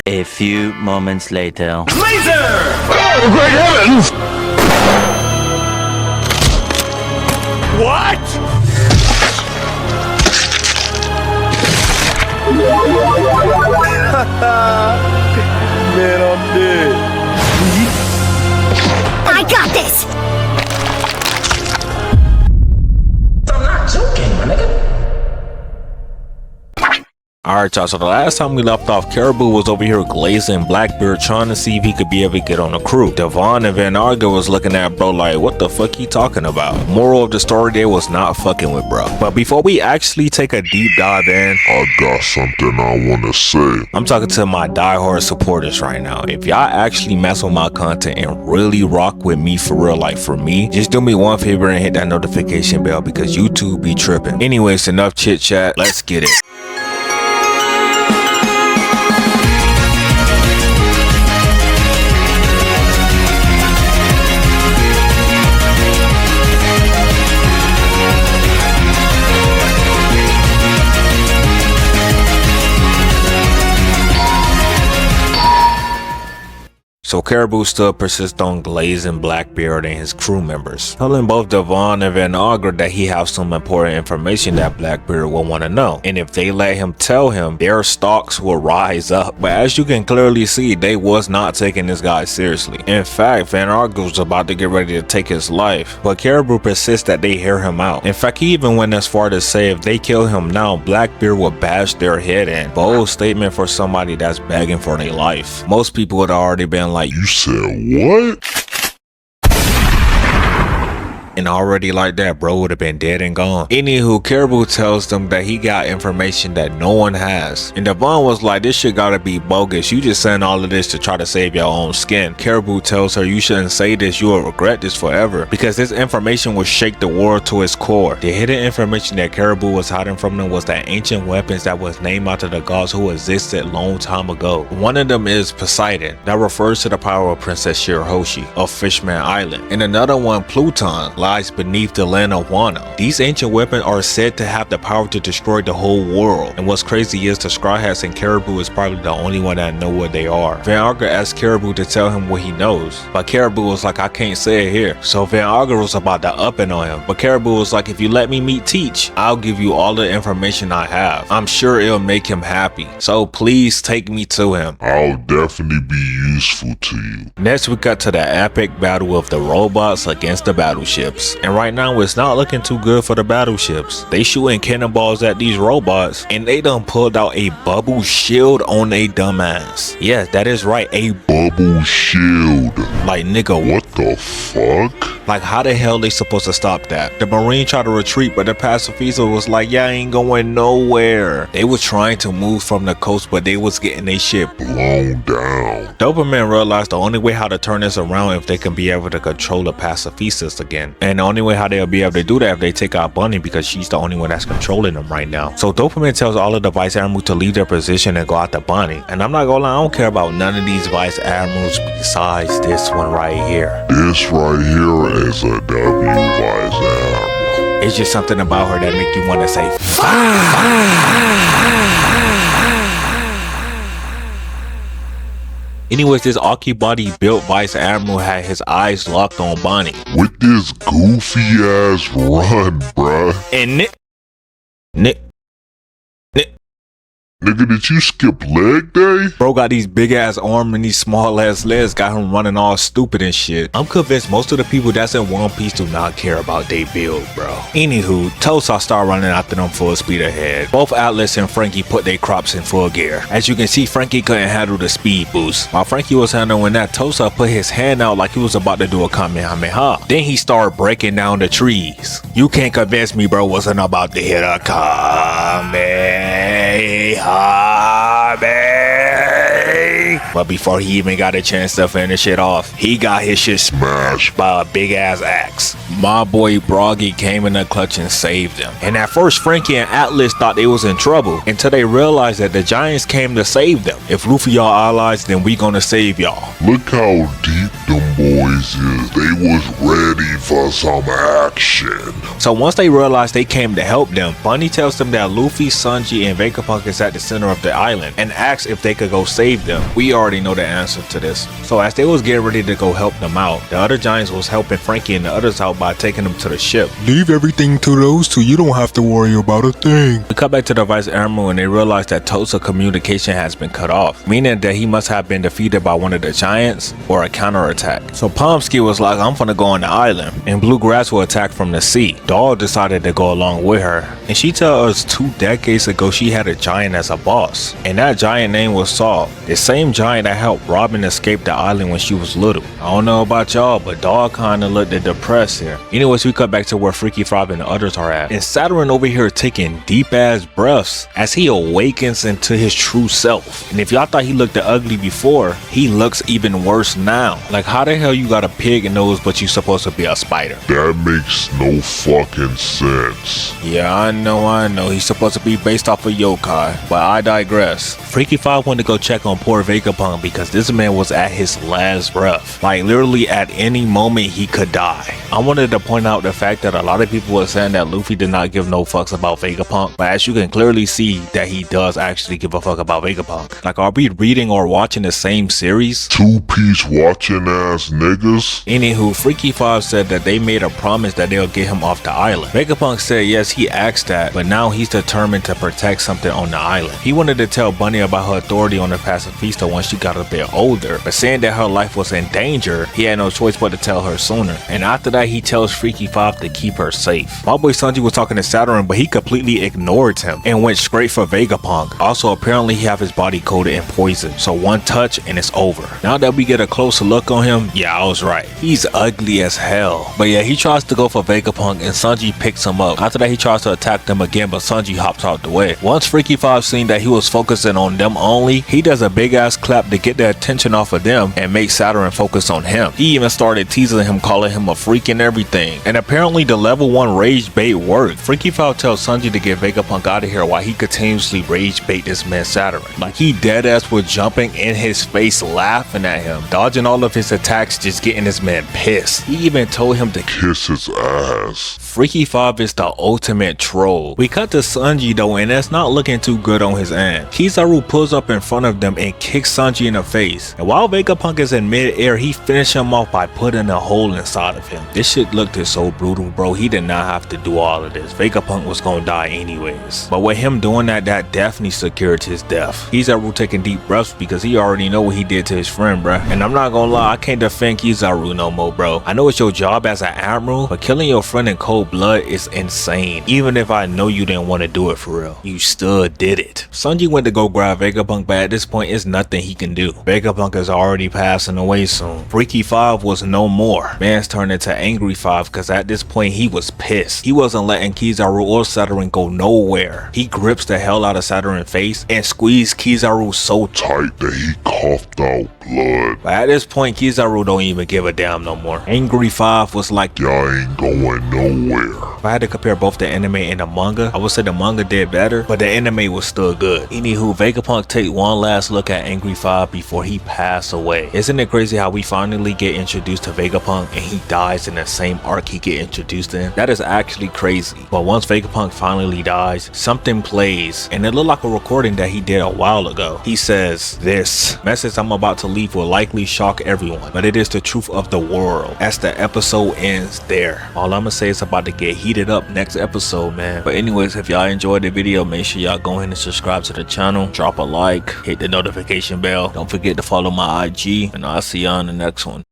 A few moments later. Laser! Oh, great heavens! What? Man, I'm dead. I got this! I'm not joking, my nigga. Alright y'all, so the last time we left off, Caribou was over here glazing Blackbeard trying to see if he could be able to get on the crew. Devon and Van Arga was looking at bro like, what the fuck he talking about? Moral of the story, they was not fucking with bro. But before we actually take a deep dive in, I got something I wanna say. I'm talking to my diehard supporters right now. If y'all actually mess with my content and really rock with me for real, like for me, just do me one favor and hit that notification bell because YouTube be tripping. Anyways, enough chit chat, let's get it. So Caribou still persists on glazing Blackbeard and his crew members, telling both Devon and Van Augur that he has some important information that Blackbeard will want to know, and if they let him tell him, their stocks will rise up. But as you can clearly see, they was not taking this guy seriously. In fact, Van Augur was about to get ready to take his life, but Caribou persists that they hear him out. In fact, he even went as far to say if they kill him now, Blackbeard will bash their head in. Bold statement for somebody that's begging for their life. Most people would have already been like, You said what? and already like that, bro would have been dead and gone. Anywho, Caribou tells them that he got information that no one has. And Devon was like, this shit gotta be bogus. You just saying all of this to try to save your own skin. Caribou tells her, you shouldn't say this, you will regret this forever. Because this information will shake the world to its core. The hidden information that Caribou was hiding from them was that ancient weapons that was named after the gods who existed long time ago. One of them is Poseidon, that refers to the power of Princess Shirahoshi of Fishman Island. And another one, Pluton, lies beneath the land of Wano. These ancient weapons are said to have the power to destroy the whole world. And what's crazy is the Straw Hats and Caribou is probably the only one that know what they are. Van Augur asked Caribou to tell him what he knows, but Caribou was like, I can't say it here. So Van Augur was about to up and on him, but Caribou was like, if you let me meet Teach, I'll give you all the information I have. I'm sure it'll make him happy. So please take me to him. I'll definitely be useful to you. Next we got to the epic battle of the robots against the battleships. And right now it's not looking too good for the battleships. They shooting cannonballs at these robots and they done pulled out a bubble shield on a dumbass. Yes, that is right, a Bubble shield. like nigga, What the fuck? like how the hell they supposed to stop that? The Marine tried to retreat, but the pacifist was like, yeah, I ain't going nowhere. They was trying to move from the coast, but they was getting their shit Blown down. Doberman realized the only way how to turn this around if they can be able to control the pacifistas again. And the only way how they'll be able to do that if they take out Bunny, because she's the only one that's controlling them right now. So Doberman tells all of the Vice Admirals to leave their position and go after Bunny. And I'm not gonna lie, I don't care about none of these Vice Admirals besides this one right here. This right here is a W Vice Admiral. It's just something about her that make you want to say, Anyways, this Aki body built Vice Admiral had his eyes locked on Bonnie. With this goofy ass run, bruh. And Nigga, did you skip leg day? bro got these big ass arms and these small ass legs, got him running all stupid and shit. I'm convinced most of the people that's in One Piece do not care about they build, bro. Anywho, Tosa start running after them full speed ahead. Both Atlas and Frankie put their crops in full gear. As you can see, Frankie couldn't handle the speed boost. While Frankie was handling that, Tosa put his hand out like he was about to do a Kamehameha. Then he started breaking down the trees. You can't convince me bro wasn't about to hit a Kamehameha. boy. But before he even got a chance to finish it off, he got his shit smashed by a big ass axe. My boy Broggy came in the clutch and saved him. And at first Frankie and Atlas thought they was in trouble until they realized that the giants came to save them. If Luffy y'all allies, then we gonna save y'all. Look how deep them boys is. They was ready for some action. So once they realized they came to help them, Bunny tells them that Luffy, Sanji, and Vegapunk is at the center of the island and asks if they could go save them. We already know the answer to this. So as they was getting ready to go help them out, the other giants was helping Frankie and the others out by taking them to the ship. Leave everything to those two. You don't have to worry about a thing. We cut back to the Vice Admiral and they realize that Tosa communication has been cut off, meaning that he must have been defeated by one of the giants or a counterattack. So Pomsky was like, I'm gonna go on the island, and Bluegrass will attack from the sea. Doll decided to go along with her, and she tells us 2 decades ago she had a giant as a boss, and that giant name was Saul, the same giant that helped Robin escape the island when she was little. I don't know about y'all, but Doll kinda looked depressed here. Anyways, we cut back to where Freaky Five and the others are at, and Saturn over here taking deep ass breaths as he awakens into his true self. And if y'all thought he looked ugly before, he looks even worse now. Like, how the hell you got a pig nose but you supposed to be a spider? That makes no fucking sense. Yeah, I know. He's supposed to be based off of yokai, but I digress. Freaky Five went to go check on poor Vegapunk because this man was at his last breath. Like, literally at any moment he could die. I wanted to point out the fact that a lot of people were saying that Luffy did not give no fucks about Vegapunk, but as you can clearly see that he does actually give a fuck about Vegapunk. Like, are we reading or watching the same series? Two-piece watching ass niggas. Anywho, Freaky Five said that they made a promise that they'll get him off the island. Vegapunk said yes, he asked that, but now he's determined to protect something on the island. He wanted to tell Bunny about her authority on the pacifista once she got a bit older, but saying that her life was in danger, he had no choice but to tell her sooner. And after that, he tells Freaky Five to keep her safe. My boy Sanji was talking to Saturn, but he completely ignored him and went straight for Vegapunk. Also, apparently he have his body coated in poison, so one touch and it's over. Now that we get a closer look on him, yeah, I was right. He's ugly as hell. But yeah, he tries to go for Vegapunk and Sanji picks him up. After that, he tries to attack them again, but Sanji hops out the way. Once Freaky Five seen that he was focusing on them only, he does a big ass clap to get the attention off of them and make Saturn focus on him. He even started teasing him, calling him a freak and everything. And apparently the level 1 rage bait worked. Freaky Five tells Sanji to get Vegapunk out of here while he continuously rage bait this man Saturn. Like, he dead ass was jumping in his face laughing at him, dodging all of his attacks, just getting this man pissed. He even told him to Kiss his ass. Freaky Five is the ultimate troll. We cut to Sanji though, and that's not looking too good on his end. Kizaru pulls up in front of them and kicks Sanji in the face. And while Vegapunk is in mid-air, he finished him off by putting a hole inside of him. This shit looked so brutal, bro. He did not have to do all of this. Vegapunk was gonna die anyways. But with him doing that definitely secured his death. Kizaru taking deep breaths because he already know what he did to his friend, bro. And I'm not gonna lie, I can't defend Kizaru no more, bro. I know it's your job as an admiral, but killing your friend in cold blood is insane. Even if I know you didn't want to do it for real, you still did it. Sanji went to go grab Vegapunk, but at this point it's nothing he can do. Vegapunk is already passing away soon. Freaky Five was no more. Man's turned into Angry Five because at this point he was pissed. He wasn't letting Kizaru or Saturn go nowhere. He grips the hell out of Saturn's face and squeezed Kizaru so Tight that he coughed out blood. But at this point Kizaru don't even give a damn no more. Angry Five was like, Y'all ain't going nowhere. if I had to compare both the anime and the manga, I would say the manga did better, but the anime was still good. Anywho, Vegapunk take one last look at Angry Five before he passed away. Isn't it crazy how we finally get introduced to Vegapunk and he dies in the same arc he get introduced in? That is actually crazy. But once Vegapunk finally dies, something plays, and it looked like a recording that he did a while ago. He says, "This message I'm about to leave will likely shock everyone, but it is the truth of the world." As the episode ends there. All I'm gonna say is about to get heated up next episode, man. But anyways, if y'all enjoyed the video, make sure y'all go ahead and subscribe to the channel, drop a like, hit the notification bell. Don't forget to follow my IG, and I'll see y'all in the next one.